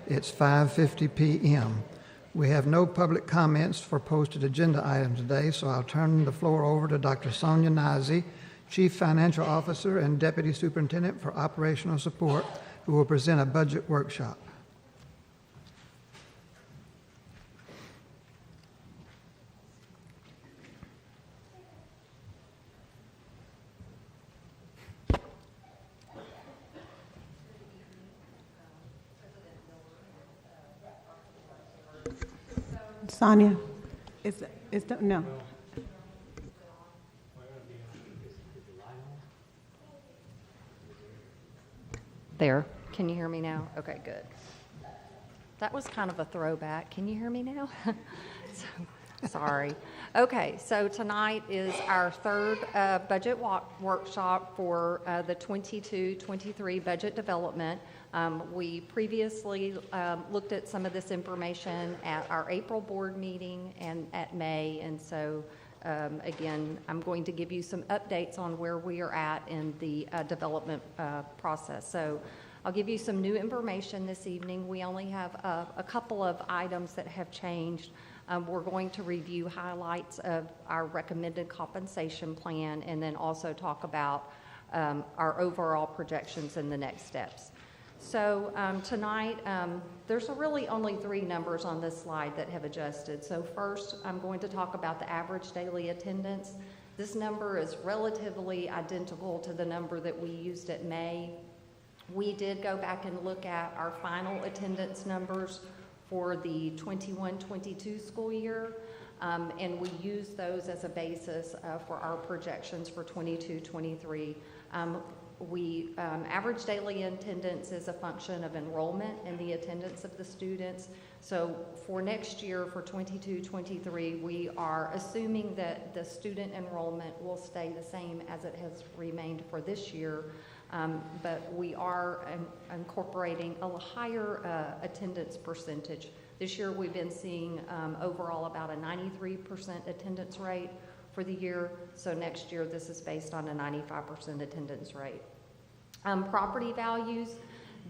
It's 5:50 p.m. We have no public comments for posted agenda items today, so I'll turn the floor over to Dr. Sonia Nazi, Chief Financial Officer and Deputy Superintendent for Operational Support, who will present a budget workshop. Sonia, no. There. Can you hear me now? Okay, good. That was kind of a throwback. Can you hear me now? Sorry. Okay, so tonight is our third budget workshop for the 22-23 budget development. We previously looked at some of this information at our April board meeting and at May, and so again, I'm going to give you some updates on where we are at in the development process. So I'll give you some new information this evening. We only have a couple of items that have changed. We're going to review highlights of our recommended compensation plan and then also talk about our overall projections and the next steps. So tonight, there's really only three numbers on this slide that have adjusted. So first, I'm going to talk about the average daily attendance. This number is relatively identical to the number that we used at May. We did go back and look at our final attendance numbers for the 21-22 school year, and we used those as a basis for our projections for 22-23. Average daily attendance is a function of enrollment and the attendance of the students. So for next year, for 22-23, we are assuming that the student enrollment will stay the same as it has remained for this year, but we are incorporating a higher attendance percentage. This year we've been seeing overall about a 93% attendance rate for the year, so next year this is based on a 95% attendance rate. Property values,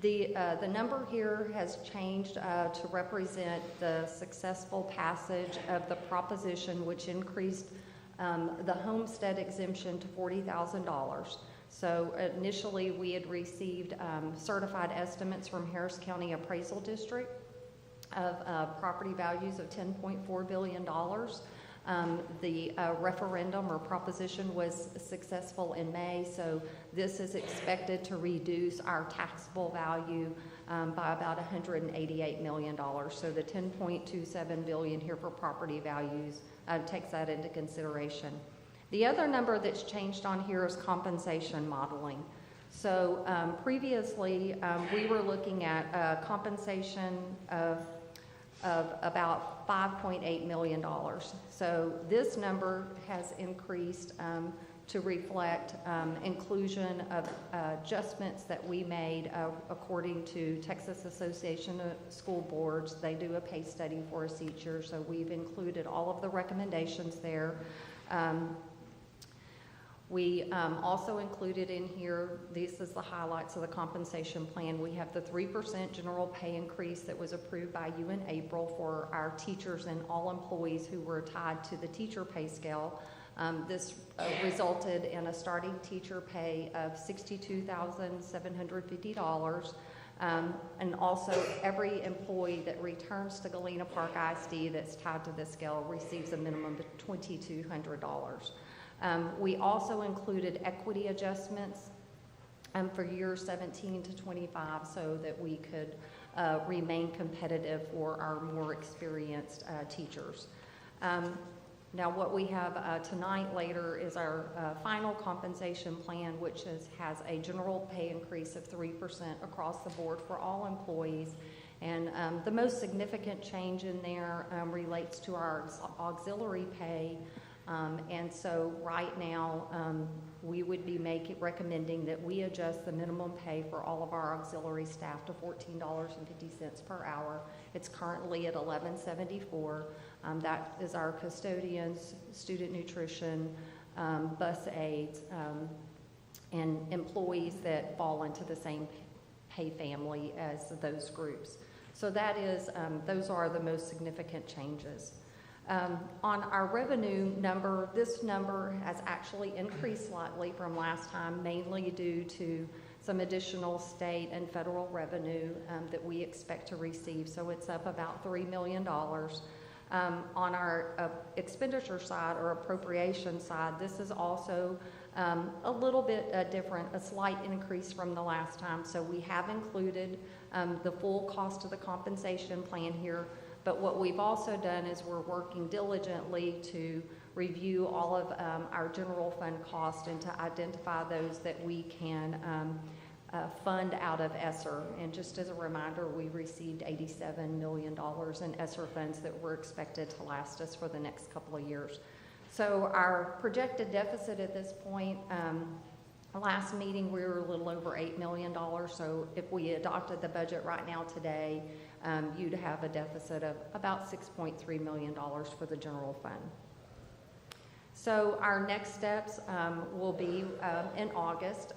the number here has changed to represent the successful passage of the proposition which increased the homestead exemption to $40,000. So initially we had received certified estimates from Harris County Appraisal District of property values of $10.4 billion. The referendum or proposition was successful in May, so this is expected to reduce our taxable value by about $188 million. So the $10.27 billion here for property values takes that into consideration. The other number that's changed on here is compensation modeling. So previously we were looking at compensation of about $5.8 million. So this number has increased to reflect inclusion of adjustments that we made according to Texas Association of School Boards. They do a pay study for us each year, so we've included all of the recommendations there. We also included in here, this is the highlights of the compensation plan. We have the 3% general pay increase that was approved by you in April for our teachers and all employees who were tied to the teacher pay scale. This resulted in a starting teacher pay of $62,750. And also every employee that returns to Galena Park ISD that's tied to this scale receives a minimum of $2,200. We also included equity adjustments for years 17 to 25 so that we could remain competitive for our more experienced teachers. Now what we have tonight later is our final compensation plan, which has a general pay increase of 3% across the board for all employees. And the most significant change in there relates to our auxiliary pay. And so right now, we would be recommending that we adjust the minimum pay for all of our auxiliary staff to $14.50 per hour. It's currently at $11.74. That is our custodians, student nutrition, bus aides, and employees that fall into the same pay family as those groups. So that is, those are the most significant changes. On our revenue number, this number has actually increased slightly from last time, mainly due to some additional state and federal revenue that we expect to receive. So it's up about $3 million. On our expenditure side or appropriation side, this is also a little bit different, a slight increase from the last time. So we have included the full cost of the compensation plan here, but what we've also done is we're working diligently to review all of our general fund costs and to identify those that we can fund out of ESSER. And just as a reminder, we received $87 million in ESSER funds that were expected to last us for the next couple of years. So our projected deficit at this point, last meeting we were a little over $8 million. So if we adopted the budget right now today, you'd have a deficit of about $6.3 million for the general fund. So our next steps will be in August.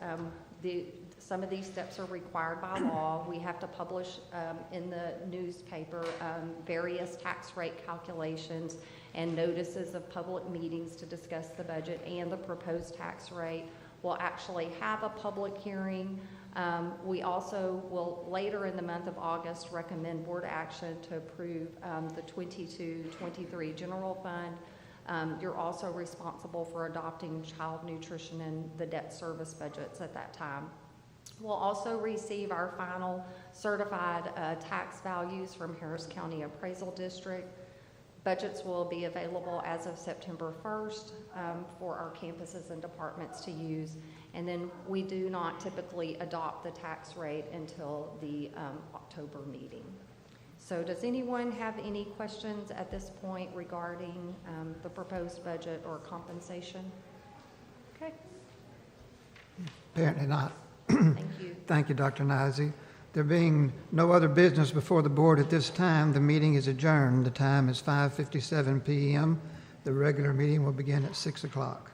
Some of these steps are required by law. We have to publish in the newspaper various tax rate calculations and notices of public meetings to discuss the budget and the proposed tax rate. We'll actually have a public hearing. We also will, later in the month of August, recommend board action to approve the 22-23 general fund. You're also responsible for adopting child nutrition and the debt service budgets at that time. We'll also receive our final certified tax values from Harris County Appraisal District. Budgets will be available as of September 1st for our campuses and departments to use. And then we do not typically adopt the tax rate until the October meeting. So does anyone have any questions at this point regarding the proposed budget or compensation? Okay. Apparently not. Thank you. Thank you, Dr. Nizzi. There being no other business before the board at this time, the meeting is adjourned. The time is 5:57 p.m. The regular meeting will begin at 6 o'clock.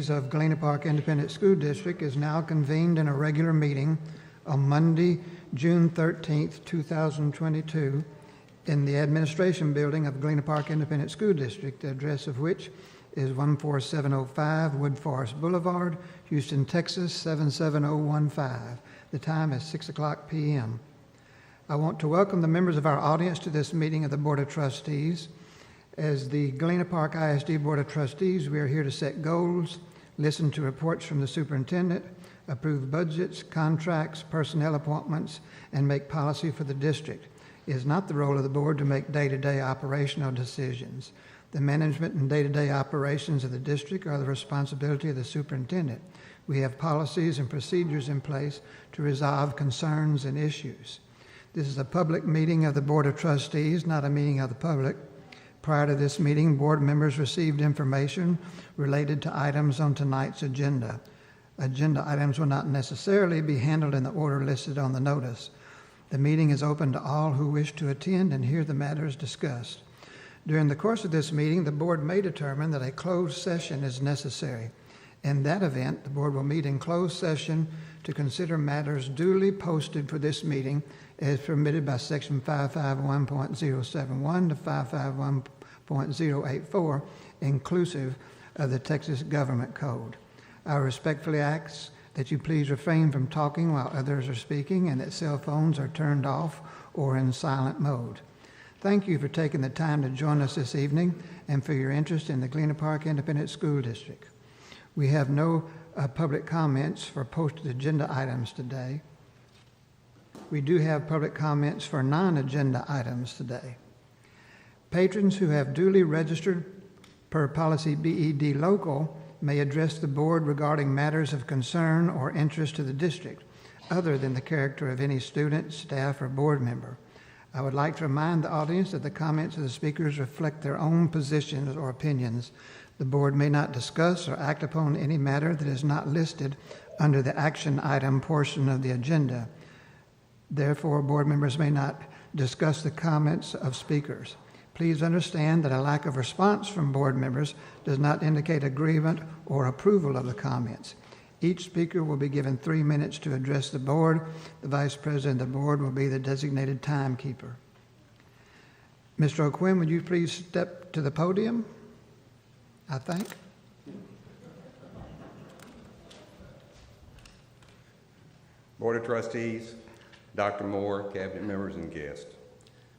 Of Galena Park Independent School District is now convened in a regular meeting on Monday, June 13th, 2022, in the Administration Building of Galena Park Independent School District, the address of which is 14705 Wood Forest Boulevard, Houston, Texas 77015. The time is 6 o'clock p.m. I want to welcome the members of our audience to this meeting of the Board of Trustees. As the Galena Park ISD Board of Trustees, we are here to set goals, listen to reports from the superintendent, approve budgets, contracts, personnel appointments, and make policy for the district. It is not the role of the board to make day-to-day operational decisions. The management and day-to-day operations of the district are the responsibility of the superintendent. We have policies and procedures in place to resolve concerns and issues. This is a public meeting of the Board of Trustees, not a meeting of the public. Prior to this meeting, board members received information related to items on tonight's agenda. Agenda items will not necessarily be handled in the order listed on the notice. The meeting is open to all who wish to attend and hear the matters discussed. During the course of this meeting, the board may determine that a closed session is necessary. In that event, the board will meet in closed session to consider matters duly posted for this meeting as permitted by Section 551.071 to 551.084, inclusive of the Texas Government Code. I respectfully ask that you please refrain from talking while others are speaking and that cell phones are turned off or in silent mode. Thank you for taking the time to join us this evening and for your interest in the Galena Park Independent School District. We have no public comments for posted agenda items today. We do have public comments for non-agenda items today. Patrons who have duly registered per policy BED local may address the board regarding matters of concern or interest to the district, other than the character of any student, staff, or board member. I would like to remind the audience that the comments of the speakers reflect their own positions or opinions. The board may not discuss or act upon any matter that is not listed under the action item portion of the agenda. Therefore, board members may not discuss the comments of speakers. Please understand that a lack of response from board members does not indicate agreement or approval of the comments. Each speaker will be given 3 minutes to address the board. The vice president of the board will be the designated timekeeper. Mr. O'Quinn, would you please step to the podium? I think. Board of Trustees, Dr. Moore, cabinet members, and guests.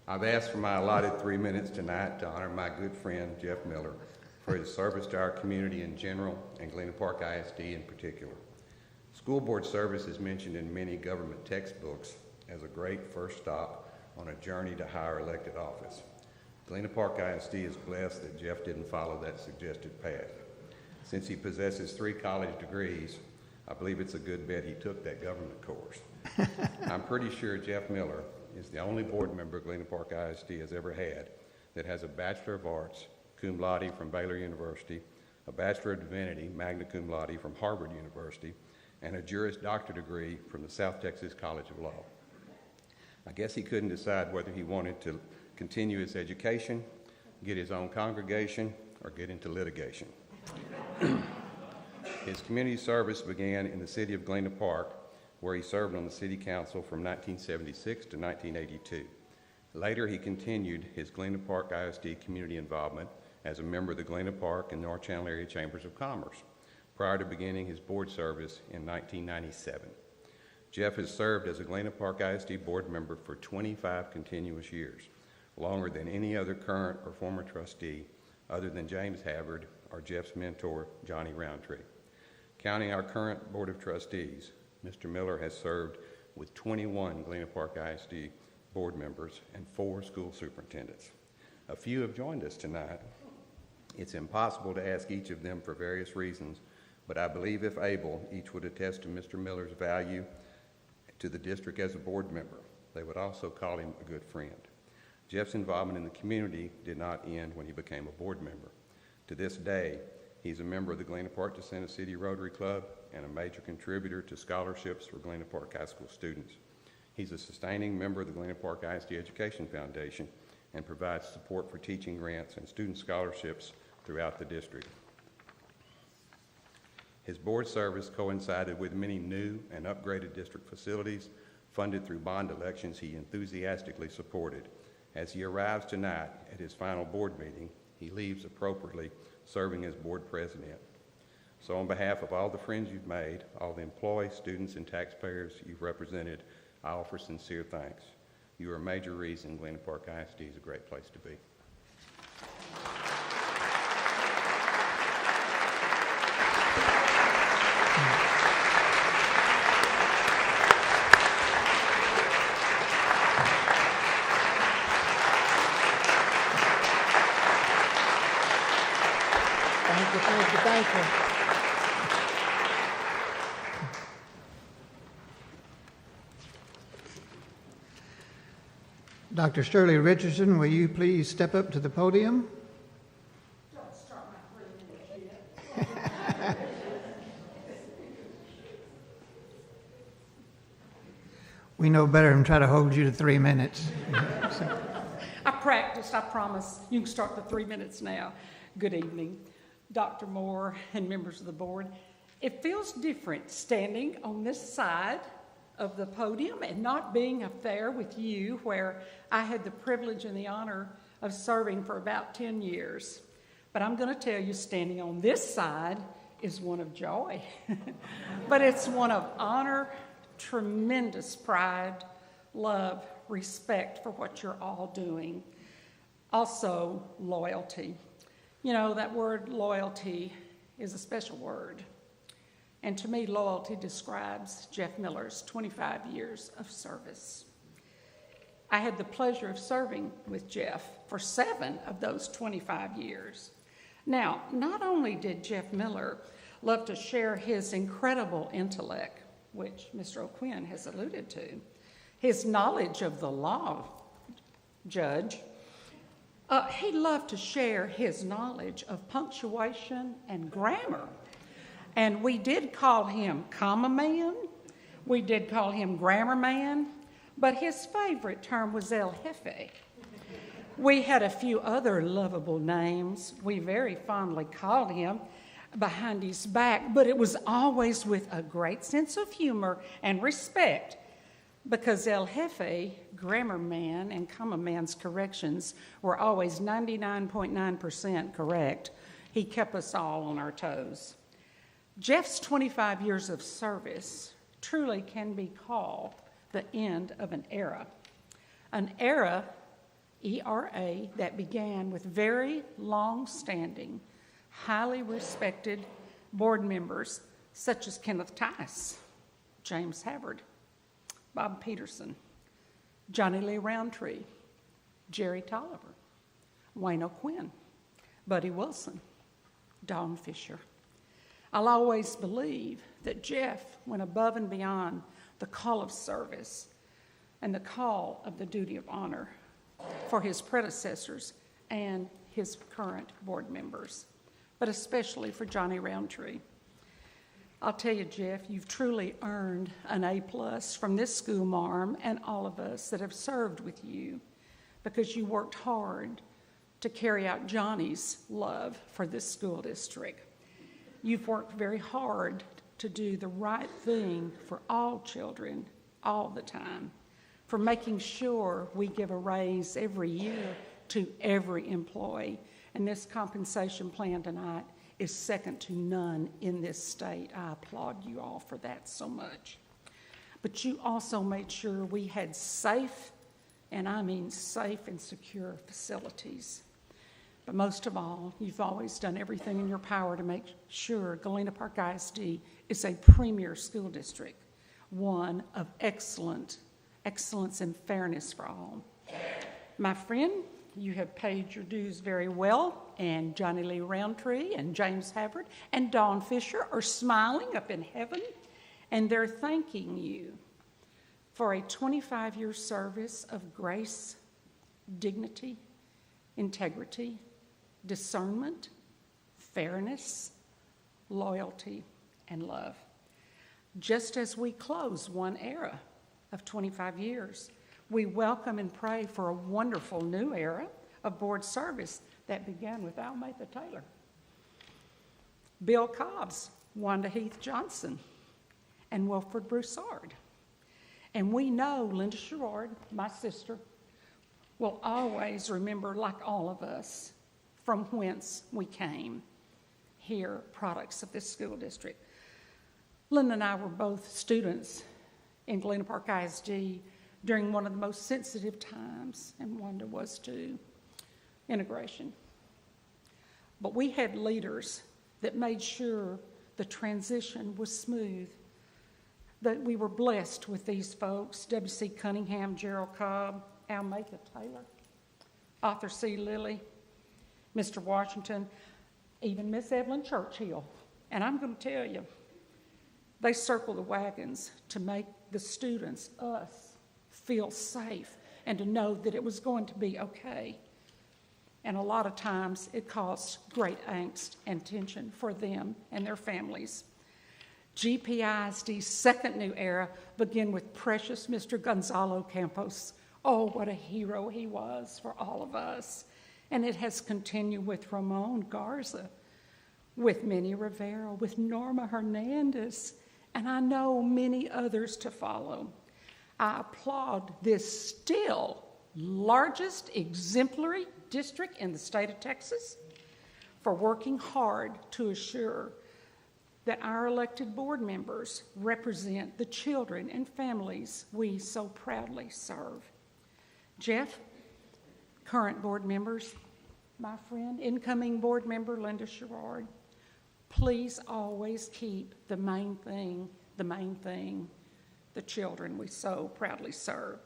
I've asked for my allotted 3 minutes tonight to honor my good friend, Jeff Miller, for his service to our community in general and Galena Park ISD in particular. School board service is mentioned in many government textbooks as a great first stop on a journey to higher elected office. Galena Park ISD is blessed that Jeff didn't follow that suggested path. Since he possesses 3 college degrees, I believe it's a good bet he took that government course. I'm pretty sure Jeff Miller is the only board member Galena Park ISD has ever had that has a Bachelor of Arts, cum laude from Baylor University, a Bachelor of Divinity, magna cum laude from Harvard University, and a Juris Doctor degree from the South Texas College of Law. I guess he couldn't decide whether he wanted to continue his education, get his own congregation, or get into litigation. His community service began in the city of Galena Park, where he served on the city council from 1976 to 1982. Later, he continued his Galena Park ISD community involvement as a member of the Galena Park and North Channel Area Chambers of Commerce, prior to beginning his board service in 1997. Jeff has served as a Galena Park ISD board member for 25 continuous years, longer than any other current or former trustee other than James Havard or Jeff's mentor, Johnny Roundtree. Counting our current Board of Trustees, Mr. Miller has served with 21 Galena Park ISD board members and 4 school superintendents. A few have joined us tonight. It's impossible to ask each of them for various reasons, but I believe if able, each would attest to Mr. Miller's value to the district as a board member. They would also call him a good friend. Jeff's involvement in the community did not end when he became a board member. To this day, he's a member of the Galena Park to Center City Rotary Club and a major contributor to scholarships for Galena Park High School students. He's a sustaining member of the Galena Park ISD Education Foundation and provides support for teaching grants and student scholarships throughout the district. His board service coincided with many new and upgraded district facilities funded through bond elections he enthusiastically supported. As he arrives tonight at his final board meeting, he leaves appropriately serving as board president. So on behalf of all the friends you've made, all the employees, students, and taxpayers you've represented, I offer sincere thanks. You are a major reason Galena Park ISD is a great place to be. Thank you. Dr. Shirley Richardson, will you please step up to the podium? Don't start my 3 minutes yet. We know better than try to hold you to 3 minutes. I practiced, I promise. You can start the 3 minutes now. Good evening, Dr. Moore and members of the board. It feels different standing on this side of the podium and not being up there with you, where I had the privilege and the honor of serving for about 10 years. But I'm going to tell you, standing on this side is one of joy, but it's one of honor, tremendous pride, love, respect for what you're all doing. Also, loyalty. You know, that word loyalty is a special word. And to me, loyalty describes Jeff Miller's 25 years of service. I had the pleasure of serving with Jeff for 7 of those 25 years. Now, not only did Jeff Miller love to share his incredible intellect, which Mr. O'Quinn has alluded to, his knowledge of the law, Judge, he loved to share his knowledge of punctuation and grammar. And we did call him comma man, we did call him grammar man, but his favorite term was El Jefe. We had a few other lovable names we very fondly called him behind his back, but it was always with a great sense of humor and respect, because El Jefe, grammar man, and comma man's corrections were always 99.9% correct. He kept us all on our toes. Jeff's 25 years of service truly can be called the end of an era. An era, E-R-A, that began with very long-standing, highly respected board members such as Kenneth Tice, James Havard, Bob Peterson, Johnny Lee Roundtree, Jerry Tolliver, Wayne O'Quinn, Buddy Wilson, Don Fisher. I'll always believe that Jeff went above and beyond the call of service and the call of the duty of honor for his predecessors and his current board members, but especially for Johnny Roundtree. I'll tell you, Jeff, you've truly earned an A+ from this school marm and all of us that have served with you, because you worked hard to carry out Johnny's love for this school district. You've worked very hard to do the right thing for all children all the time, for making sure we give a raise every year to every employee. And this compensation plan tonight is second to none in this state. I applaud you all for that so much. But you also made sure we had safe, and I mean safe and secure facilities. But most of all, you've always done everything in your power to make sure Galena Park ISD is a premier school district, one of excellence and fairness for all. My friend, you have paid your dues very well, and Johnny Lee Roundtree and James Havard and Don Fisher are smiling up in heaven, and they're thanking you for a 25-year service of grace, dignity, integrity, discernment, fairness, loyalty, and love. Just as we close one era of 25 years, we welcome and pray for a wonderful new era of board service that began with Almatha Taylor, Bill Cobbs, Wanda Heath Johnson, and Wilfred Broussard. And we know Linda Sherrard, my sister, will always remember, like all of us, from whence we came, here, products of this school district. Linda and I were both students in Galena Park ISD during one of the most sensitive times, and Wanda was too, integration. But we had leaders that made sure the transition was smooth, that we were blessed with these folks: W.C. Cunningham, Gerald Cobb, Almeka Taylor, Arthur C. Lilly, Mr. Washington, even Miss Evelyn Churchill. And I'm going to tell you, they circled the wagons to make the students, us, feel safe and to know that it was going to be okay. And a lot of times it caused great angst and tension for them and their families. GPISD's second new era began with precious Mr. Gonzalo Campos. Oh, what a hero he was for all of us. And it has continued with Ramon Garza, with Minnie Rivera, with Norma Hernandez, and I know many others to follow. I applaud this still largest exemplary district in the state of Texas for working hard to assure that our elected board members represent the children and families we so proudly serve. Jeff, current board members, my friend, incoming board member Linda Sherrard, please always keep the main thing, the children we so proudly serve.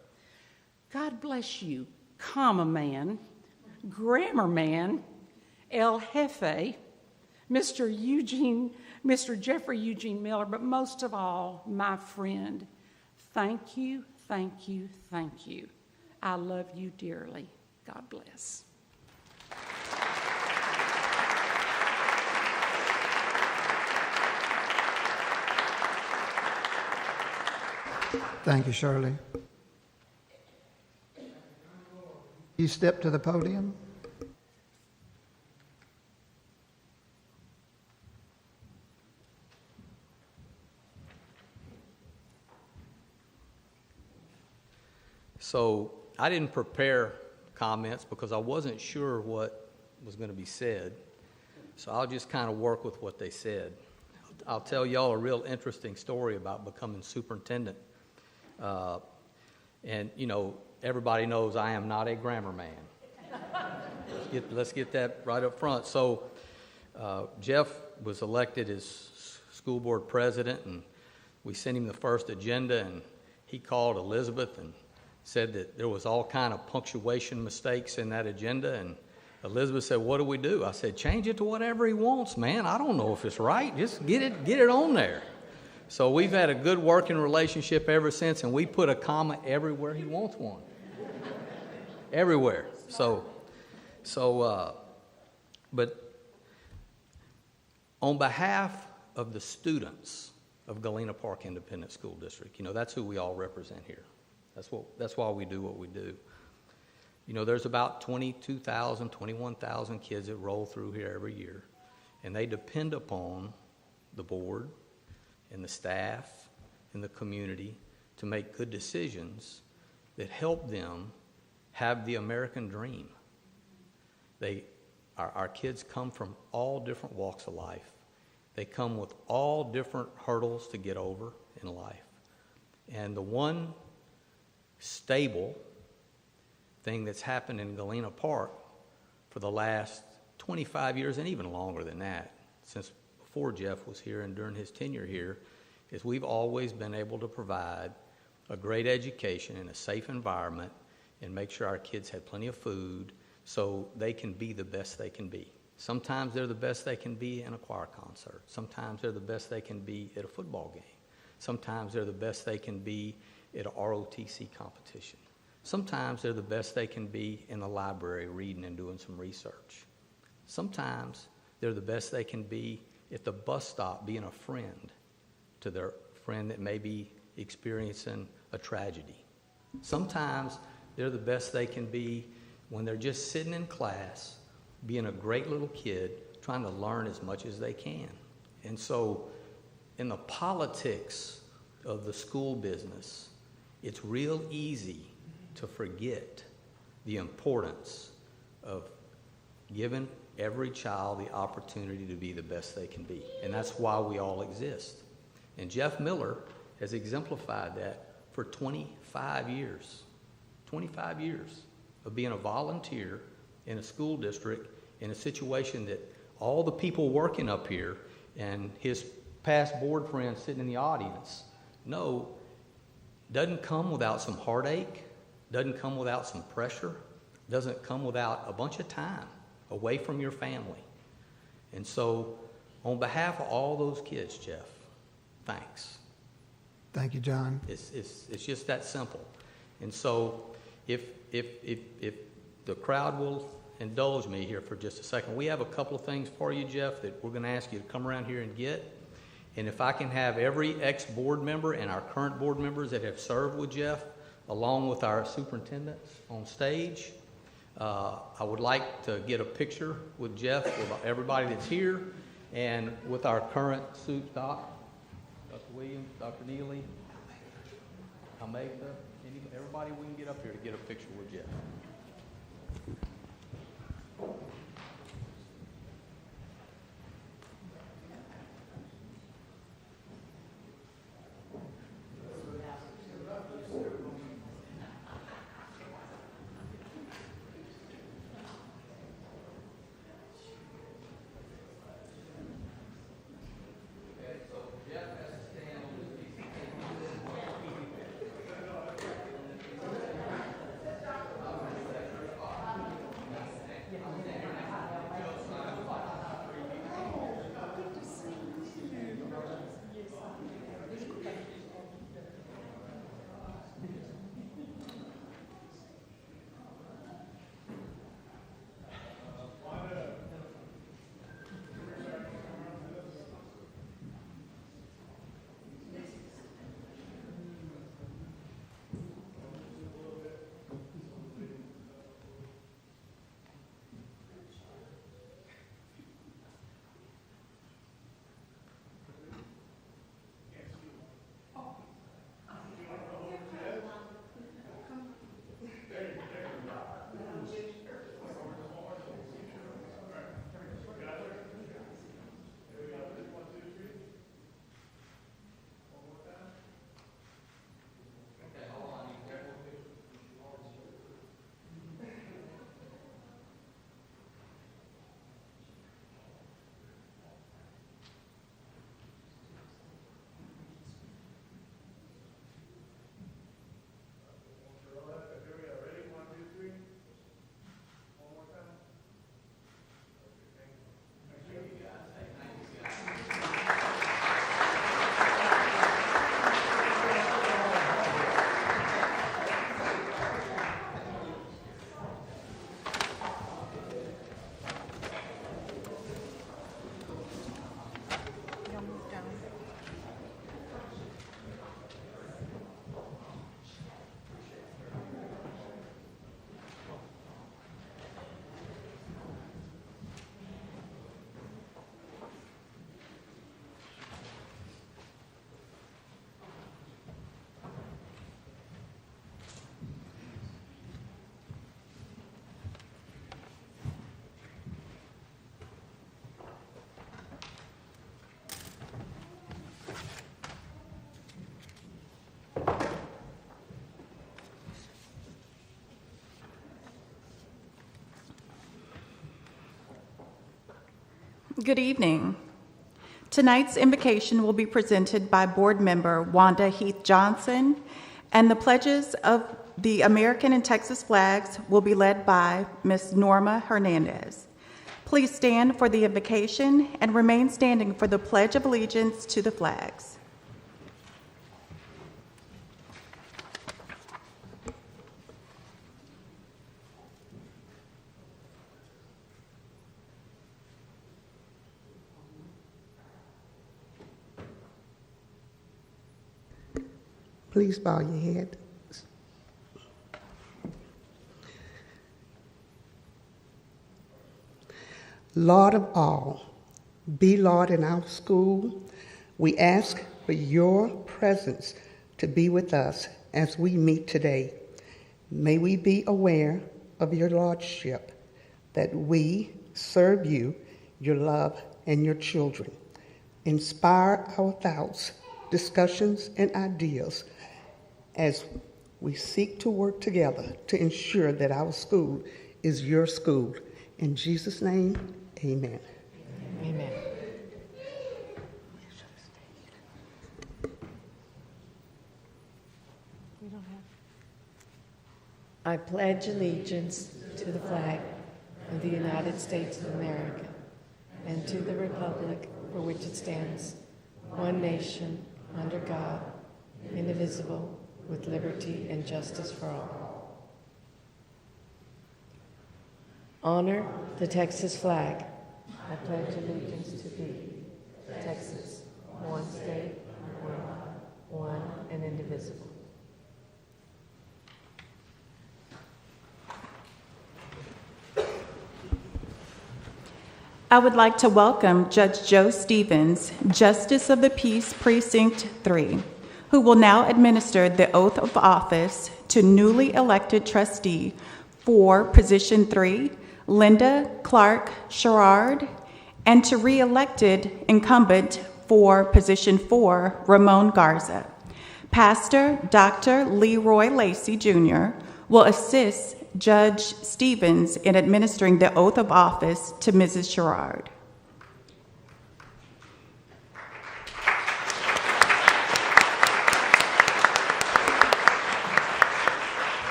God bless you, comma man, grammar man, El Jefe, Mr. Jeffrey Eugene Miller, but most of all, my friend. Thank you, thank you, thank you. I love you dearly. God bless. Thank you, Shirley. You step to the podium. So I didn't prepare comments because I wasn't sure what was going to be said. So I'll just kind of work with what they said. I'll tell y'all a real interesting story about becoming superintendent. And, you know, everybody knows I am not a grammar man. Let's get that right up front. So Jeff was elected as school board president, and we sent him the first agenda, and he called Elizabeth and said that there was all kind of punctuation mistakes in that agenda. And Elizabeth said, "What do we do?" I said, "Change it to whatever he wants, man. I don't know if it's right. Just get it on there." So we've had a good working relationship ever since, and we put a comma everywhere he wants one. Everywhere. But on behalf of the students of Galena Park Independent School District, you know, that's who we all represent here. That's why we do what we do. You know, there's about 22,000, 21,000 kids that roll through here every year, and they depend upon the board and the staff and the community to make good decisions that help them have the American dream. Our kids come from all different walks of life. They come with all different hurdles to get over in life. And the one stable thing that's happened in Galena Park for the last 25 years and even longer than that, since before Jeff was here and during his tenure here, is we've always been able to provide a great education in a safe environment and make sure our kids had plenty of food so they can be the best they can be. Sometimes they're the best they can be in a choir concert. Sometimes they're the best they can be at a football game. Sometimes they're the best they can be at a ROTC competition. Sometimes they're the best they can be in the library reading and doing some research. Sometimes they're the best they can be at the bus stop being a friend to their friend that may be experiencing a tragedy. Sometimes they're the best they can be when they're just sitting in class, being a great little kid, trying to learn as much as they can. And so in the politics of the school business, it's real easy to forget the importance of giving every child the opportunity to be the best they can be. And that's why we all exist. And Jeff Miller has exemplified that for 25 years. 25 years of being a volunteer in a school district in a situation that all the people working up here and his past board friends sitting in the audience know doesn't come without some heartache, doesn't come without some pressure, doesn't come without a bunch of time away from your family. And so, on behalf of all those kids, Jeff, thanks. Thank you, John. It's just that simple. And so, if the crowd will indulge me here for just a second, we have a couple of things for you, Jeff, that we're going to ask you to come around here and get. And if I can have every ex-board member and our current board members that have served with Jeff, along with our superintendents on stage, I would like to get a picture with Jeff, with everybody that's here, and with our current soup doc, Dr. Williams, Dr. Neely, Almeida, everybody we can get up here to get a picture with Jeff. Good evening. Tonight's invocation will be presented by Board Member Wanda Heath Johnson, and the pledges of the American and Texas flags will be led by Ms. Norma Hernandez. Please stand for the invocation and remain standing for the Pledge of Allegiance to the flags. Please bow your head. Lord of all, be Lord in our school, We ask for your presence to be with us as we meet today. May we be aware of your lordship, that we serve you, your love, and your children. Inspire our thoughts, discussions, and ideas as we seek to work together to ensure that our school is your school. In Jesus' name, amen. Amen. I pledge allegiance to the flag of the United States of America and to the republic for which it stands, one nation, under God, indivisible, with liberty and justice for all. Honor the Texas flag. I pledge allegiance to thee, Texas, one state, under God, one and indivisible. I would like to welcome Judge Joe Stevens, Justice of the Peace Precinct 3, who will now administer the oath of office to newly elected trustee for Position 3, Linda Clark Sherrard, and to re-elected incumbent for Position 4, Ramon Garza. Pastor Dr. Leroy Lacey Jr. will assist Judge Stevens in administering the oath of office to Mrs. Sherrard.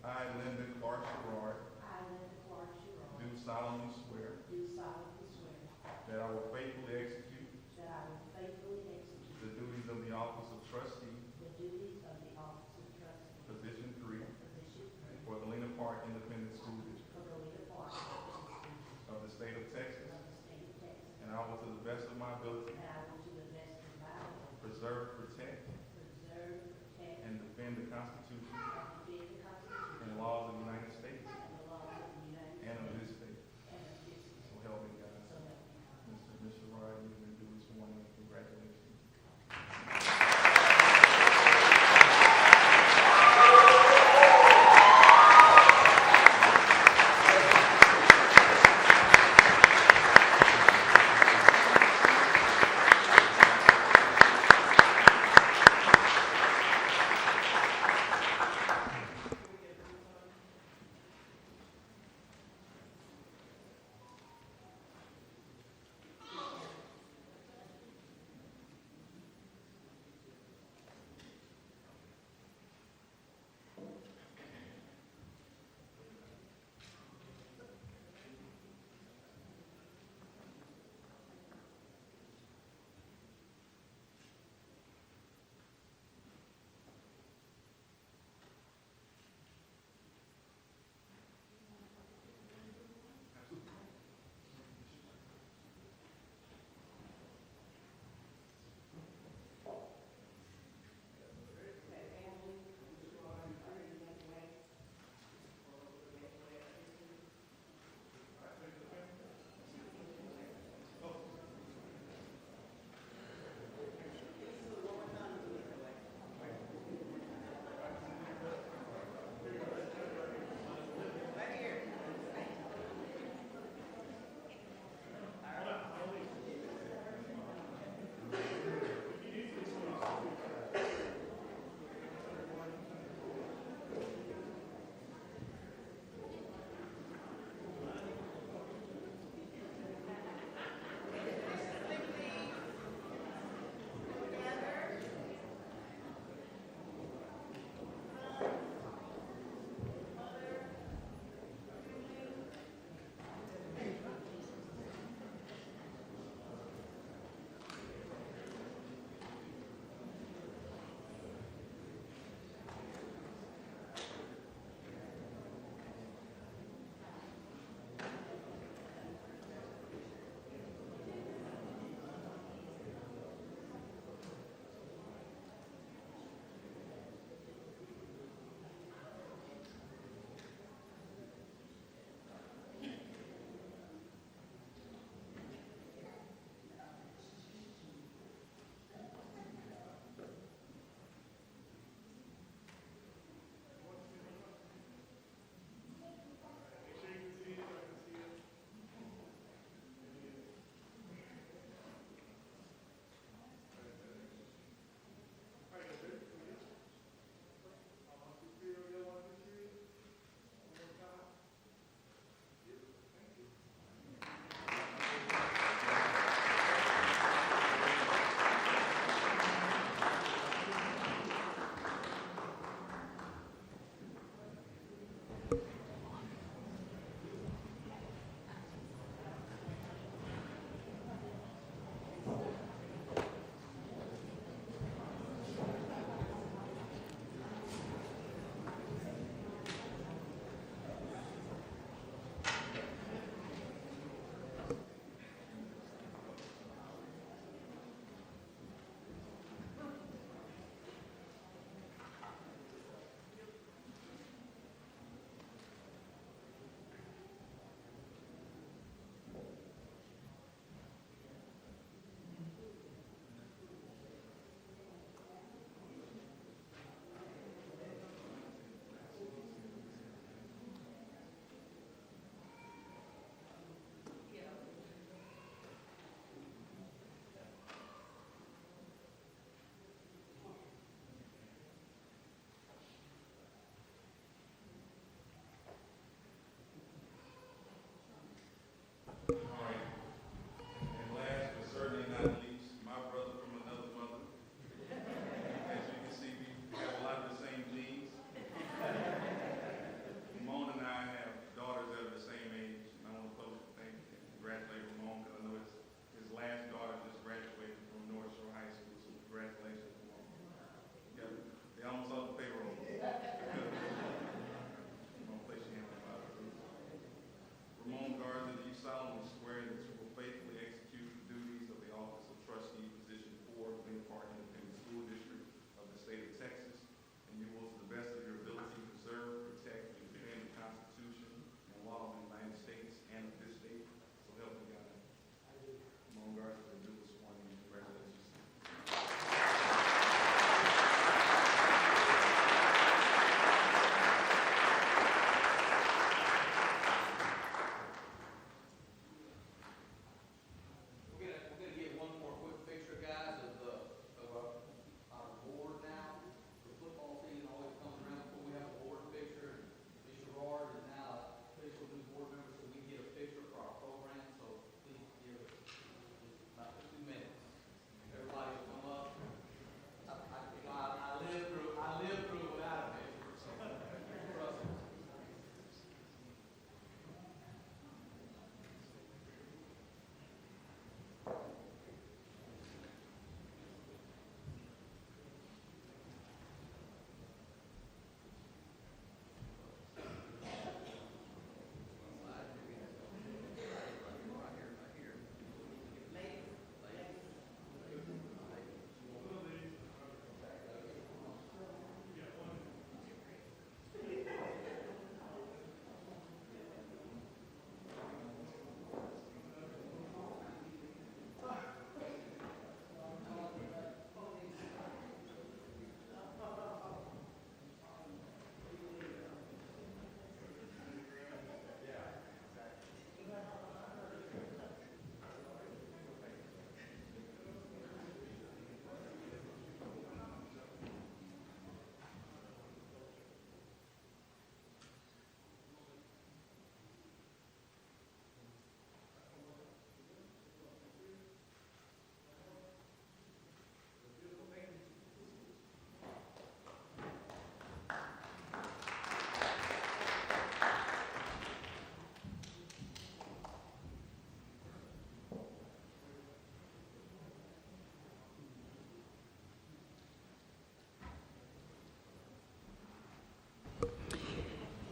I, Linda Clark Sherrard, do solemnly swear that I will faithfully execute the duties of the office of trustee, Position 3, for Galena Park Independent School District of the state of Texas, and I will, to the best of my ability, preserve, protect, and defend the Constitution and laws of the United States and of this state. So help me God. Mr. Sherrard, you've been duly sworn in. Congratulations.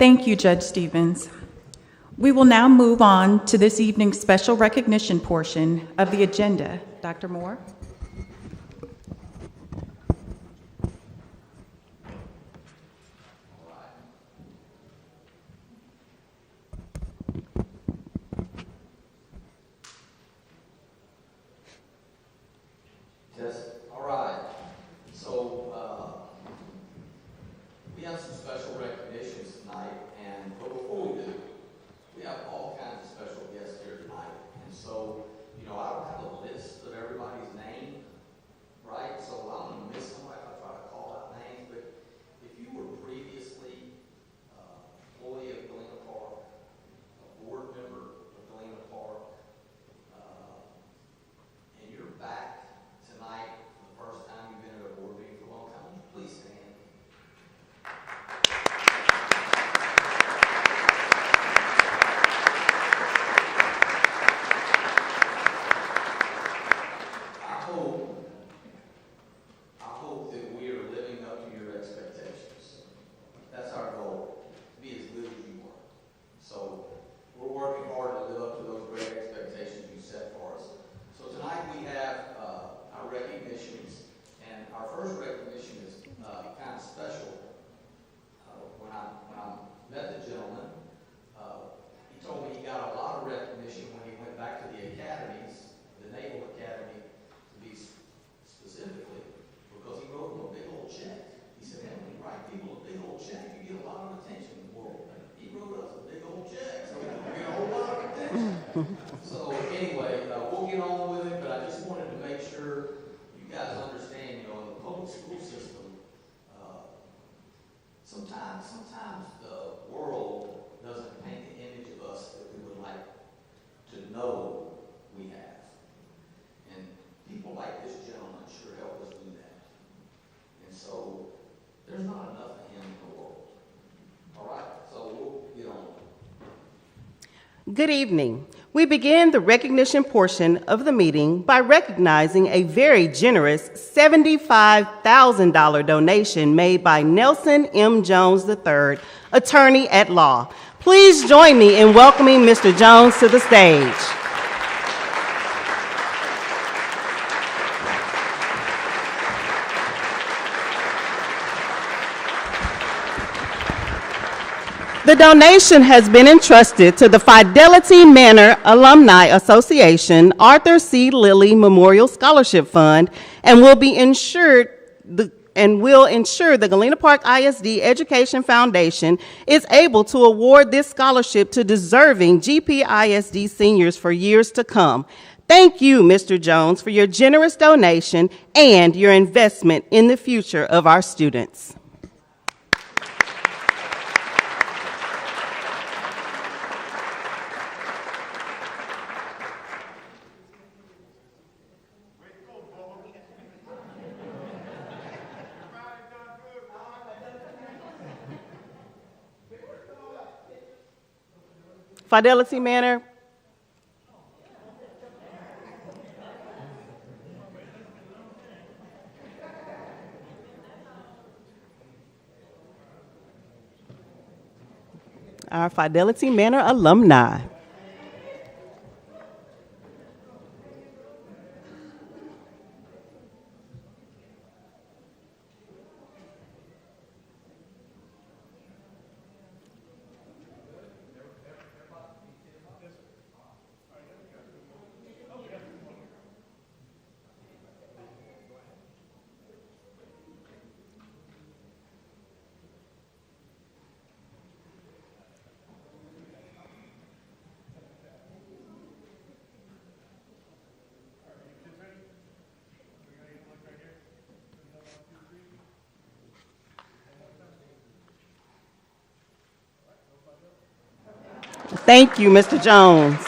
Thank you, Judge Stevens. We will now move on to this evening's special recognition portion of the agenda. Dr. Moore? All right. So we have some special recognitions tonight, but before we do, we have all kinds of special guests here tonight. And so, I don't have a list of everybody's name, right? So I'm going to miss somebody if I try to call out names. But if you were previously employee of Galena Park, a board member of Galena Park, and you're back tonight for the first time you've been at a board meeting for a long time, please stand. I hope that we are living up to your expectations. That's our goal, to be as good as you are. So we're working hard to live up to those great expectations you set for us. So tonight we have our recognitions, and our first recognition is kind of special. When I met the gentleman, he told me he got a lot of recognition when he went back to the academies, the Naval Academy to be specifically, because he wrote him a big old check. He said, "Hey, when you write people a big old check, you get a lot of attention in the world." He wrote us a big old check, so we get a whole lot of attention. So anyway, we'll get on with it, but I just wanted to make sure you guys understand, in the public school system, sometimes the world doesn't paint the image of us that we would like to know we have. And people like this gentleman sure help us do that. And so there's not enough of him in the world. All right, so we'll get on. Good evening. We begin the recognition portion of the meeting by recognizing a very generous $75,000 donation made by Nelson M. Jones III, attorney at law. Please join me in welcoming Mr. Jones to the stage. The donation has been entrusted to the Fidelity Manor Alumni Association Arthur C. Lilly Memorial Scholarship Fund and will ensure the Galena Park ISD Education Foundation is able to award this scholarship to deserving GPISD seniors for years to come. Thank you, Mr. Jones, for your generous donation and your investment in the future of our students. Fidelity Manor. Our Fidelity Manor alumni. Thank you, Mr. Jones.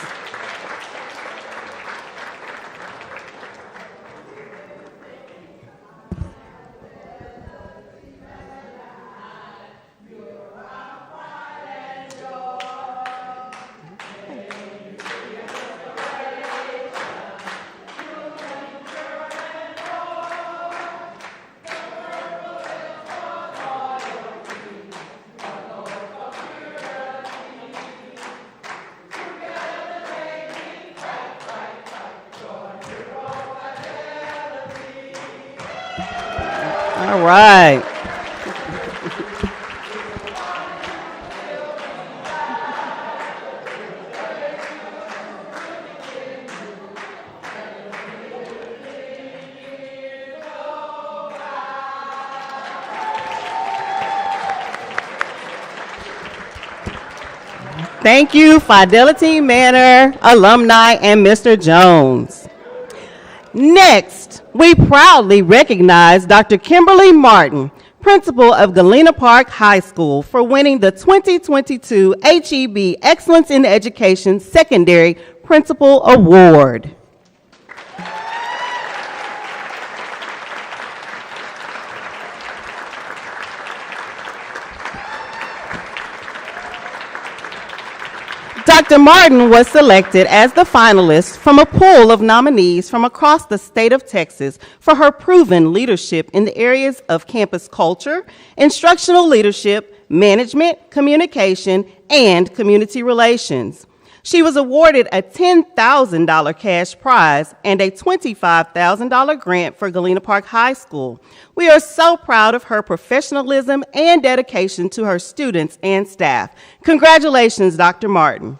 All right. Thank you, Fidelity Manor alumni and Mr. Jones. Next, we proudly recognize Dr. Kimberly Martin, principal of Galena Park High School, for winning the 2022 HEB Excellence in Education Secondary Principal Award. Dr. Martin was selected as the finalist from a pool of nominees from across the state of Texas for her proven leadership in the areas of campus culture, instructional leadership, management, communication, and community relations. She was awarded a $10,000 cash prize and a $25,000 grant for Galena Park High School. We are so proud of her professionalism and dedication to her students and staff. Congratulations, Dr. Martin.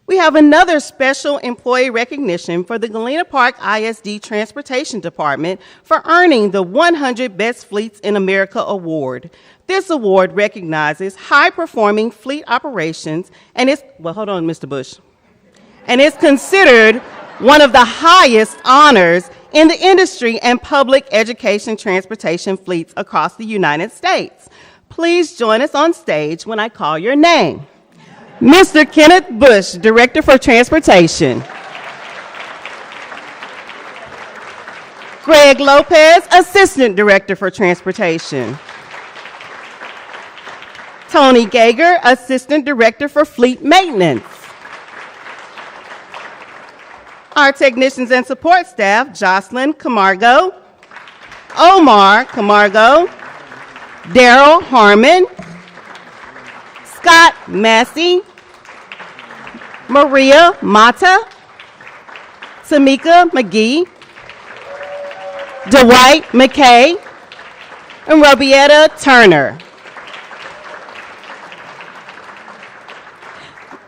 We have another special employee recognition for the Galena Park ISD Transportation Department for earning the 100 Best Fleets in America Award. This award recognizes high-performing fleet operations and is, well, hold on, Mr. Bush, and is considered one of the highest honors in the industry and public education transportation fleets across the United States. Please join us on stage when I call your name. Mr. Kenneth Bush, Director for Transportation. Greg Lopez, Assistant Director for Transportation. Tony Gager, Assistant Director for Fleet Maintenance. Our technicians and support staff, Jocelyn Camargo, Omar Camargo, Daryl Harmon, Scott Massey, Maria Mata, Tamika McGee, Dwight McKay, and Robietta Turner.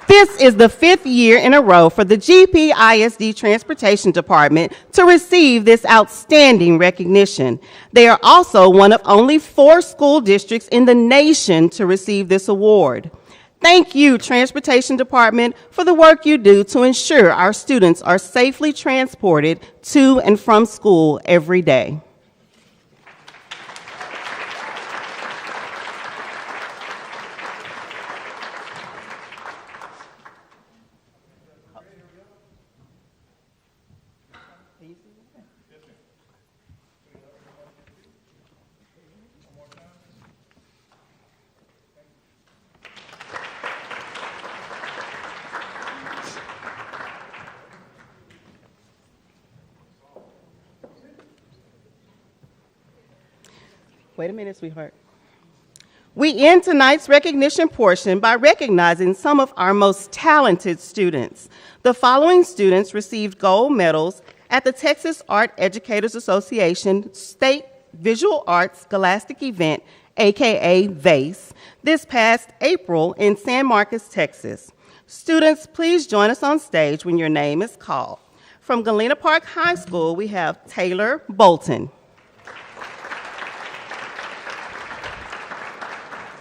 This is the 5th year in a row for the GPISD Transportation Department to receive this outstanding recognition. They are also one of only 4 school districts in the nation to receive this award. Thank you, Transportation Department, for the work you do to ensure our students are safely transported to and from school every day. Wait a minute, sweetheart. We end tonight's recognition portion by recognizing some of our most talented students. The following students received gold medals at the Texas Art Educators Association State Visual Arts Scholastic Event, aka VACE, this past April in San Marcos, Texas. Students, please join us on stage when your name is called. From Galena Park High School, we have Taylor Bolton,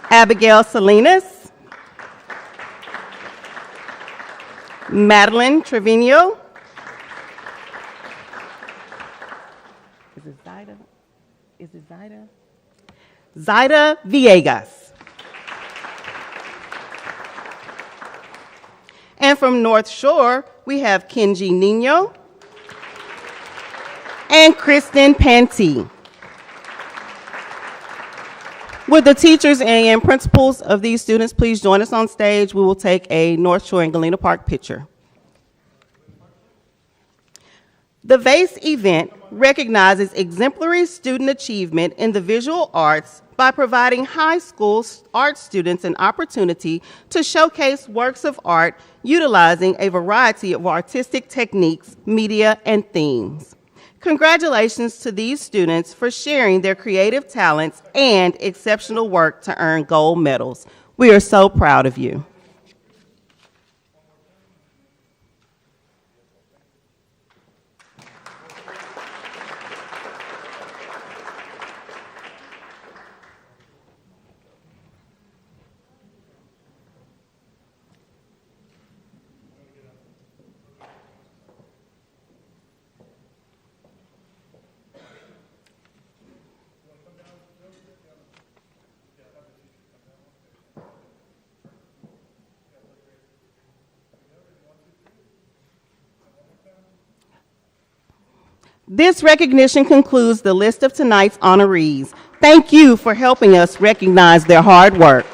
Abigail Salinas, Madeline Trevino, is it Zaida? Is it Zaida? Zaida Villegas. And from North Shore, we have Kenji Nino and Kristen Pantee. Would the teachers and principals of these students please join us on stage? We will take a North Shore and Galena Park picture. The VACE event recognizes exemplary student achievement in the visual arts, by providing high school art students an opportunity to showcase works of art utilizing a variety of artistic techniques, media, and themes. Congratulations to these students for sharing their creative talents and exceptional work to earn gold medals. We are so proud of you. This recognition concludes the list of tonight's honorees. Thank you for helping us recognize their hard work.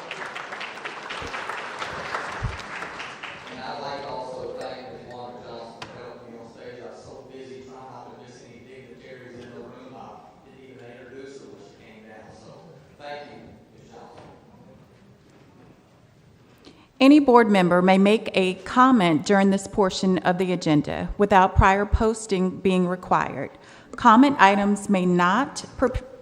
And I'd like to also thank Ms. Wanda Johnson for helping me on stage. I was so busy trying not to miss any dignitaries in the room, I didn't even introduce her when she came down. So thank you, Ms. Johnson. Any board member may make a comment during this portion of the agenda without prior posting being required. Comment items may not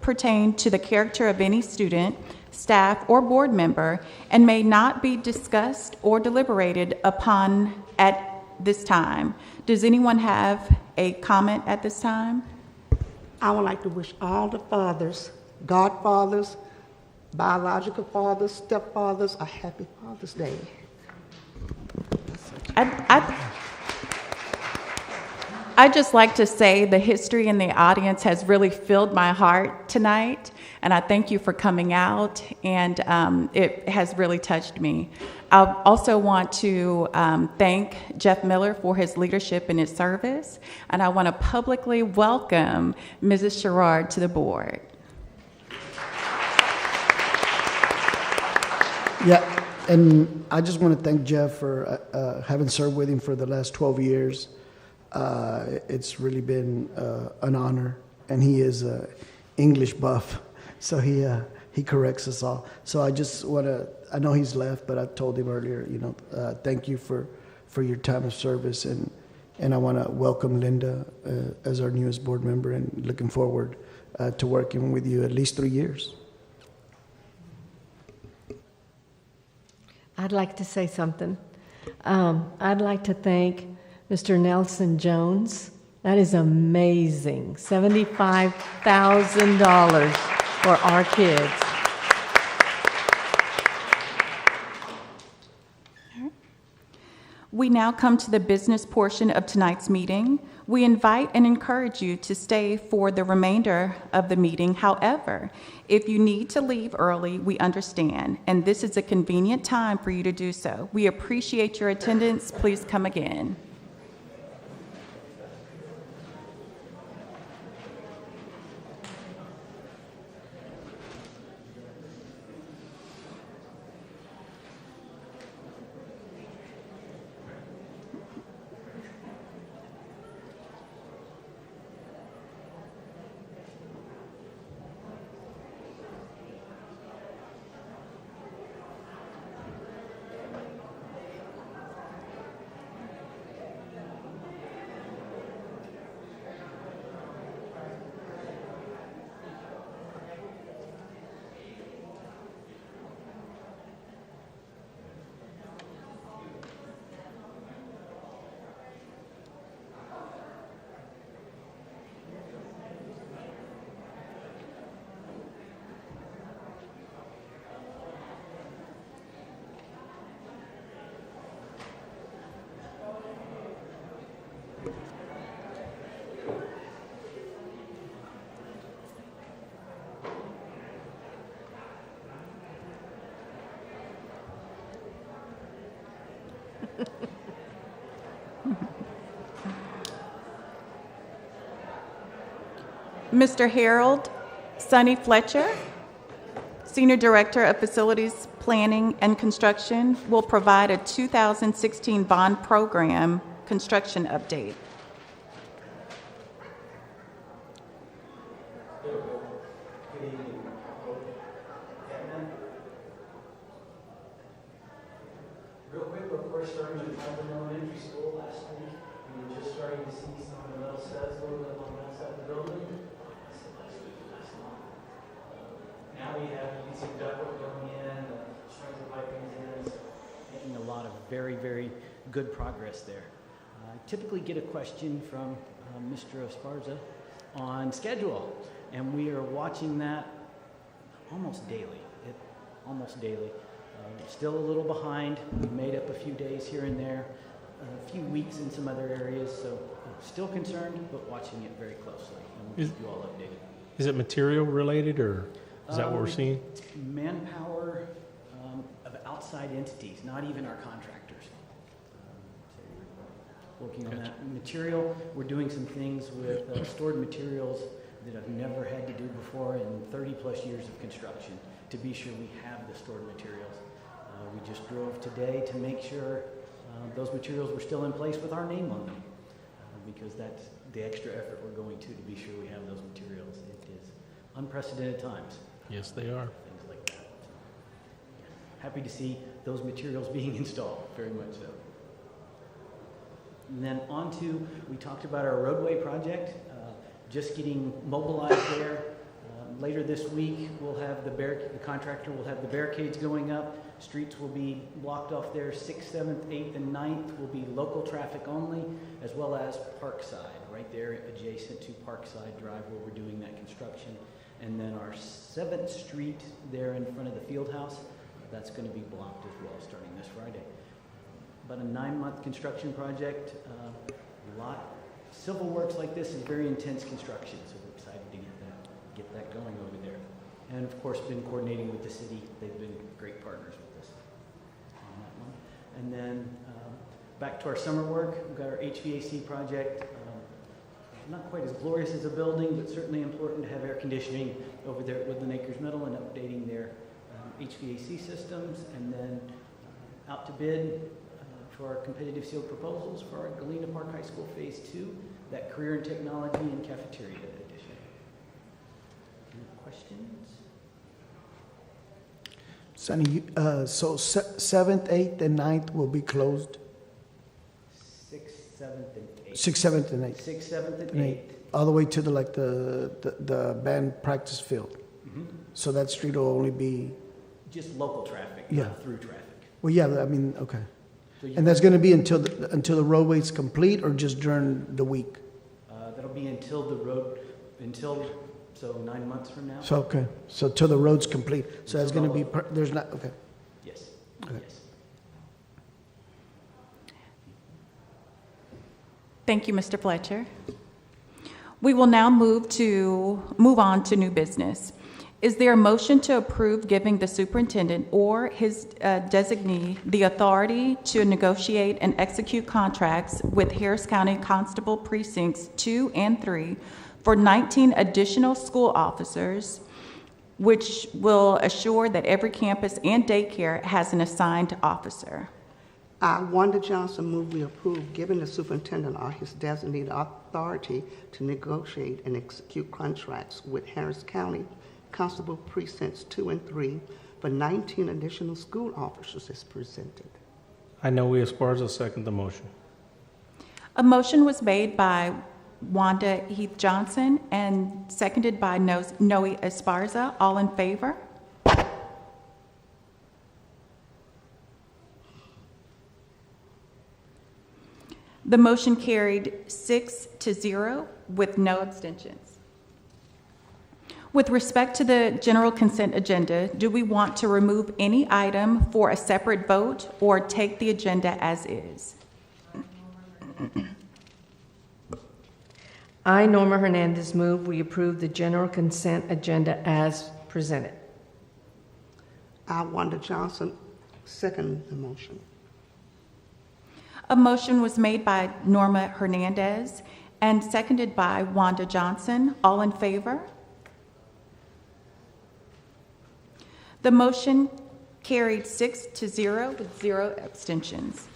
pertain to the character of any student, staff, or board member and may not be discussed or deliberated upon at this time. Does anyone have a comment at this time? I would like to wish all the fathers, godfathers, biological fathers, stepfathers, a happy Father's Day. I'd just like to say the history in the audience has really filled my heart tonight, and I thank you for coming out, and it has really touched me. I also want to thank Jeff Miller for his leadership and his service, and I want to publicly welcome Mrs. Sherrard to the board. Yeah, and I just want to thank Jeff for having served with him for the last 12 years. It's really been an honor, and he is an English buff, so he corrects us all. So I just want to, I know he's left, but I told him earlier, thank you for your time of service, and I want to welcome Linda as our newest board member, and looking forward to working with you at least 3 years. I'd like to say something. I'd like to thank Mr. Nelson Jones. That is amazing. $75,000 for our kids. We now come to the business portion of tonight's meeting. We invite and encourage you to stay for the remainder of the meeting. However, if you need to leave early, we understand, and this is a convenient time for you to do so. We appreciate your attendance. Please come again. Mr. Harold Sonny Fletcher, Senior Director of Facilities Planning and Construction, will provide a 2016 bond program construction update. see some of the metal studs a little bit on the outside of the building. Now we have, you can see ductwork going in, sprinkler piping in, making a lot of very, very good progress there. I typically get a question from Mr. Esparza on schedule, and we are watching that almost daily. Still a little behind. We made up a few days here and there, a few weeks in some other areas, so still concerned, but watching it very closely, and we'll keep you all updated. Is it material related, or is that what we're seeing? Manpower of outside entities, not even our contractors. So we're working on that. Material, we're doing some things with stored materials that I've never had to do before in 30 plus years of construction to be sure we have the stored materials. We just drove today to make sure those materials were still in place with our name on them, because that's the extra effort we're going to be sure we have those materials. It is unprecedented times. Yes, they are. Things like that. Happy to see those materials being installed, very much so. And then on to, we talked about our roadway project, just getting mobilized there. Later this week, we'll have the contractor will have the barricades going up. Streets will be blocked off there. 6th, 7th, 8th, and 9th will be local traffic only, as well as Parkside, right there adjacent to Parkside Drive where we're doing that construction. And then our 7th Street there in front of the field house, that's going to be blocked as well starting this Friday. About a 9-month construction project. Civil works like this is very intense construction, so we're excited to get that going over there. And of course, been coordinating with the city. They've been great partners with us on that one. And then back to our summer work, we've got our HVAC project. Not quite as glorious as a building, but certainly important to have air conditioning over there at Woodland Acres Middle and updating their HVAC systems. And then out to bid for our competitive sealed proposals for our Galena Park High School Phase 2, that career and technology and cafeteria addition. Any questions? Sonny, so 7th, 8th, and 9th will be closed? 6th, 7th, and 8th. 6th, 7th, and 8th. 6th, 7th, and 8th. All the way to the band practice field. Mm-hmm. So that street will only be... Just local traffic, Yeah. not through traffic. Well, yeah, I mean, okay. So And that's going to be until the roadway's complete, or just during the week? That'll be until 9 months from now. So, okay, so till the road's complete. So that's going to be, there's not, okay. Yes. Okay. Yes. Thank you, Mr. Fletcher. We will now move on to new business. Is there a motion to approve giving the superintendent or his designee the authority to negotiate and execute contracts with Harris County Constable Precincts 2 and 3 for 19 additional school officers, which will assure that every campus and daycare has an assigned officer? I, Wanda Johnson, move we approve giving the superintendent or his designee the authority to negotiate and execute contracts with Harris County Constable Precincts 2 and 3 for 19 additional school officers as presented. I know we Esparza second the motion. A motion was made by Wanda Heath Johnson and seconded by Noe Esparza. All in favor? The motion carried 6-0 with no abstentions. With respect to the general consent agenda, do we want to remove any item for a separate vote or take the agenda as is? I, Norma Hernandez, move we approve the general consent agenda as presented. I, Wanda Johnson, second the motion. A motion was made by Norma Hernandez and seconded by Wanda Johnson. All in favor? The motion carried 6-0 with 0 abstentions.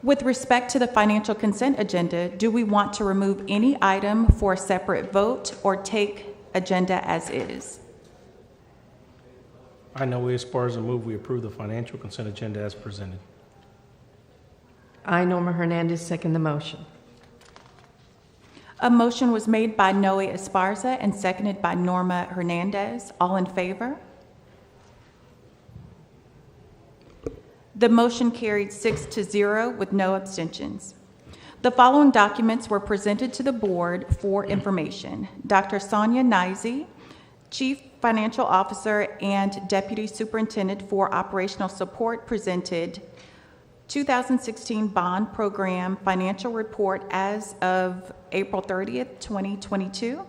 With respect to the financial consent agenda, do we want to remove any item for a separate vote or take agenda as is? I know we Esparza move we approve the financial consent agenda as presented. I, Norma Hernandez, second the motion. A motion was made by Noe Esparza and seconded by Norma Hernandez. All in favor? The motion carried 6-0 with no abstentions. The following documents were presented to the board for information. Dr. Sonia Nizey, Chief Financial Officer and Deputy Superintendent for Operational Support, presented 2016 Bond Program Financial Report as of April 30th, 2022,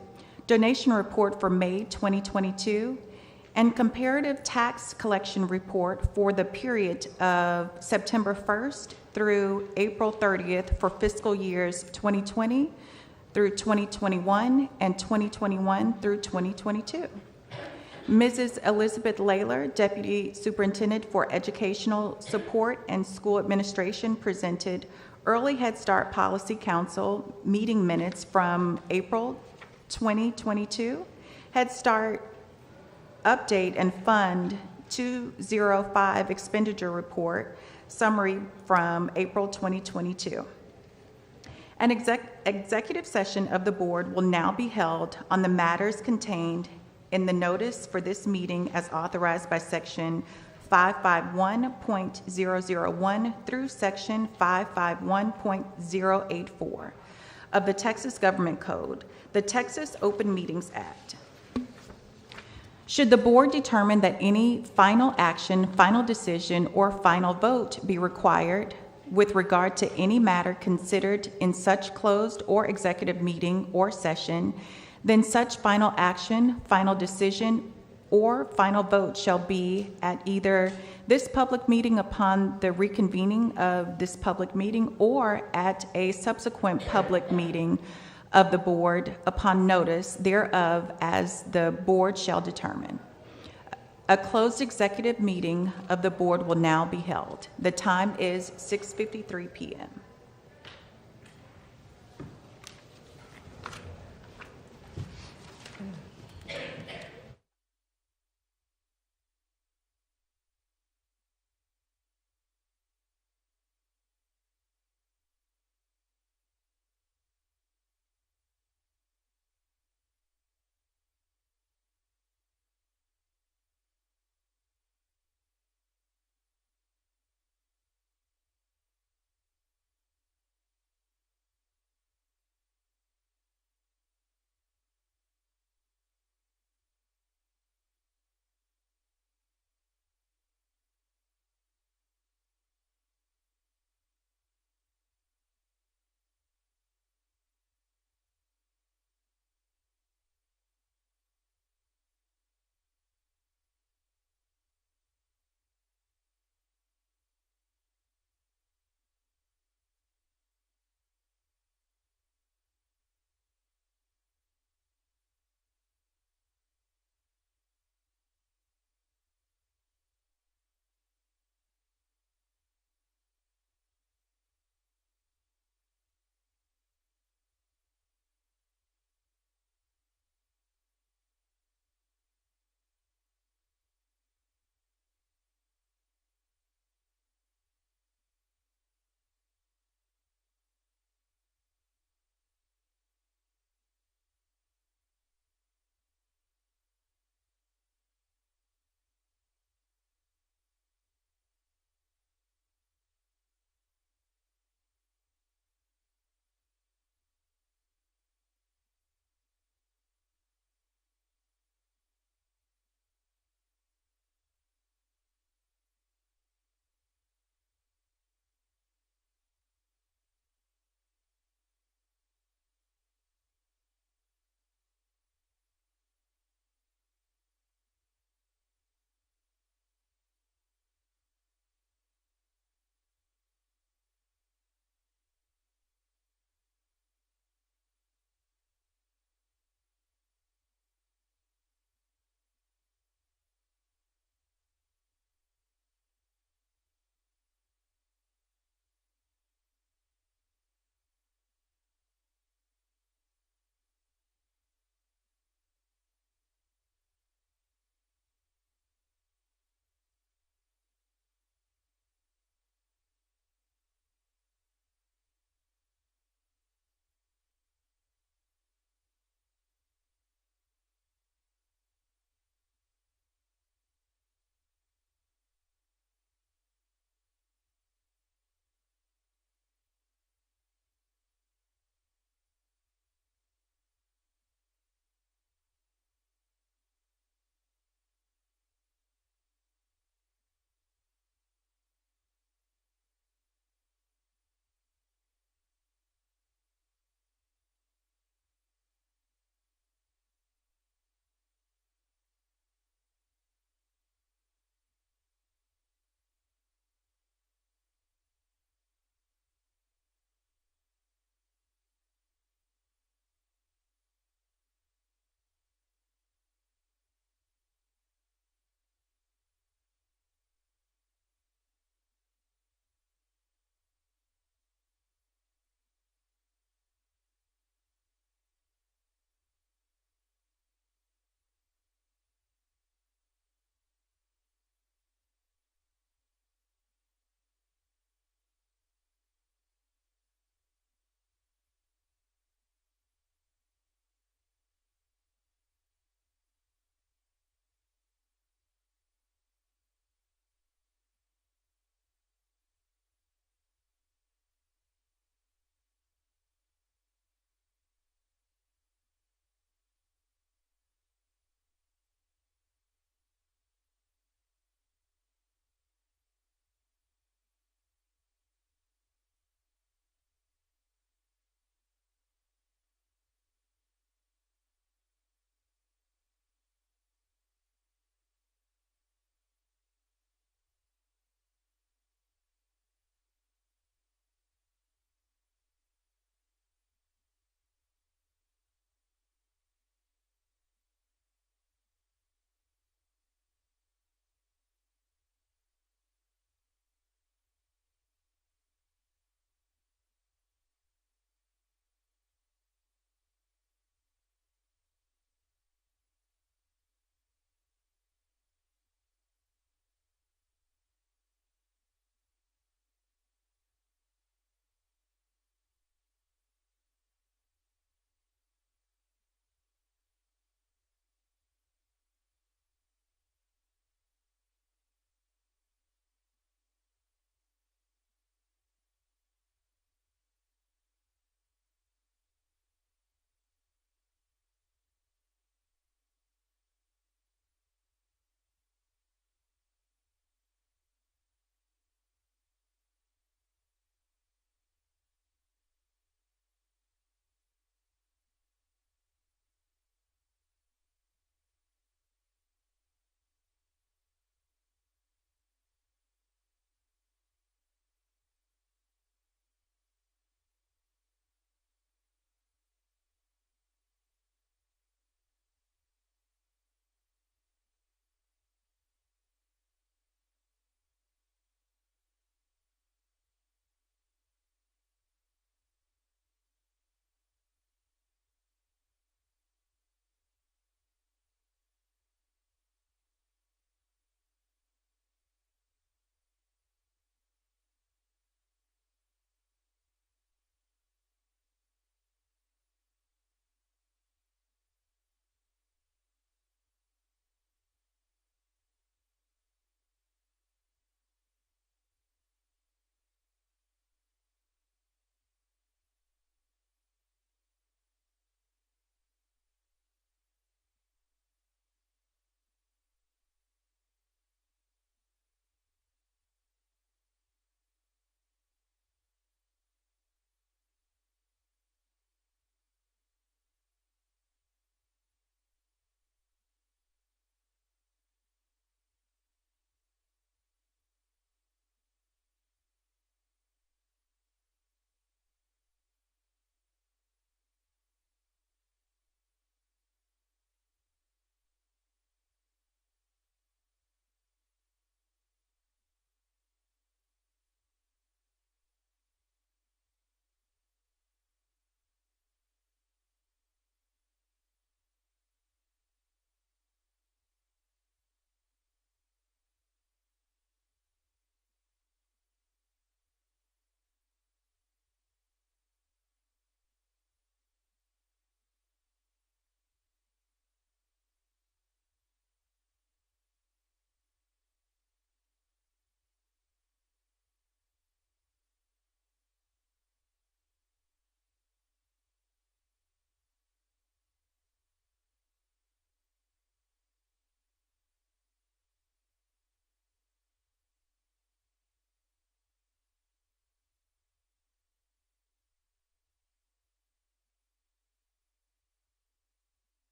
Donation Report for May 2022, and Comparative Tax Collection Report for the period of September 1st through April 30th for fiscal years 2020 through 2021 and 2021 through 2022. Mrs. Elizabeth Layler, Deputy Superintendent for Educational Support and School Administration, presented Early Head Start Policy Council meeting minutes from April 2022, Head Start Update and Fund 205 Expenditure Report summary from April 2022. An executive session of the board will now be held on the matters contained in the notice for this meeting as authorized by Section 551.001 through Section 551.084 of the Texas Government Code, the Texas Open Meetings Act. Should the board determine that any final action, final decision, or final vote be required with regard to any matter considered in such closed or executive meeting or session, then such final action, final decision, or final vote shall be at either this public meeting upon the reconvening of this public meeting or at a subsequent public meeting of the board upon notice thereof as the board shall determine. A closed executive meeting of the board will now be held. The time is 6:53 p.m.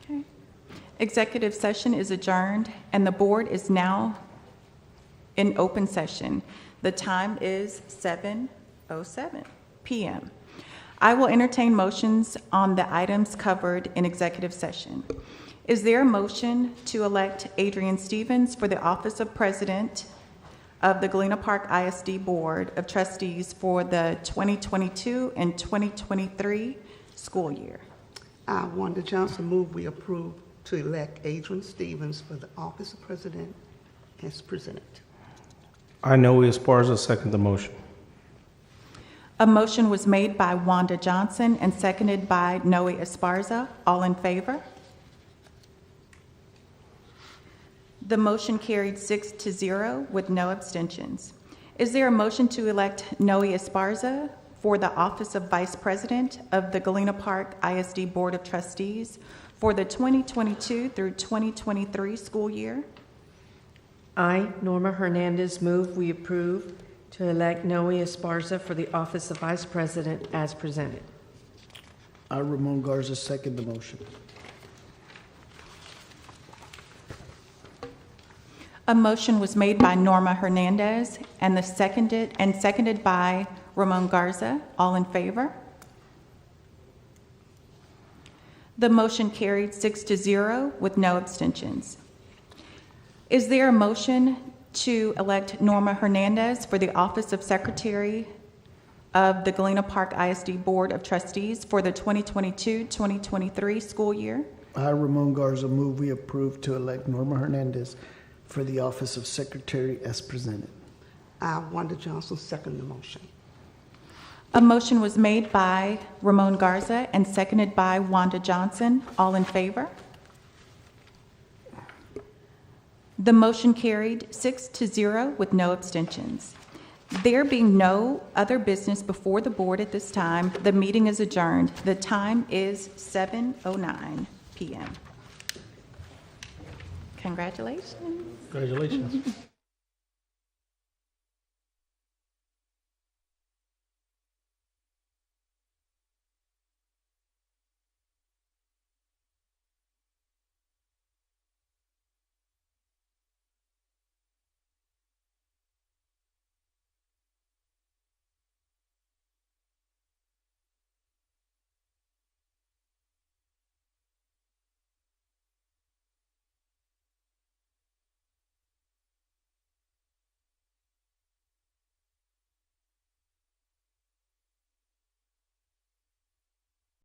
Okay. Executive session is adjourned, and the board is now in open session. The time is 7:07 p.m. I will entertain motions on the items covered in executive session. Is there a motion to elect Adrian Stevens for the office of President of the Galena Park ISD Board of Trustees for the 2022 and 2023 school year? I, Wanda Johnson, move we approve to elect Adrian Stevens for the office of president as presented. I, Noe Esparza, second the motion. A motion was made by Wanda Johnson and seconded by Noe Esparza. All in favor? The motion carried 6-0 with no abstentions. Is there a motion to elect Noe Esparza for the office of Vice President of the Galena Park ISD Board of Trustees for the 2022 through 2023 school year? I, Norma Hernandez, move we approve to elect Noe Esparza for the office of Vice President as presented. I, Ramon Garza, second the motion. A motion was made by Norma Hernandez and seconded by Ramon Garza. All in favor? The motion carried 6-0 with no abstentions. Is there a motion to elect Norma Hernandez for the office of Secretary of the Galena Park ISD Board of Trustees for the 2022-2023 school year? I, Ramon Garza, move we approve to elect Norma Hernandez for the office of Secretary as presented. I, Wanda Johnson, second the motion. A motion was made by Ramon Garza and seconded by Wanda Johnson. All in favor? The motion carried 6-0 with no abstentions. There being no other business before the board at this time, the meeting is adjourned. The time is 7:09 p.m. Congratulations. Congratulations.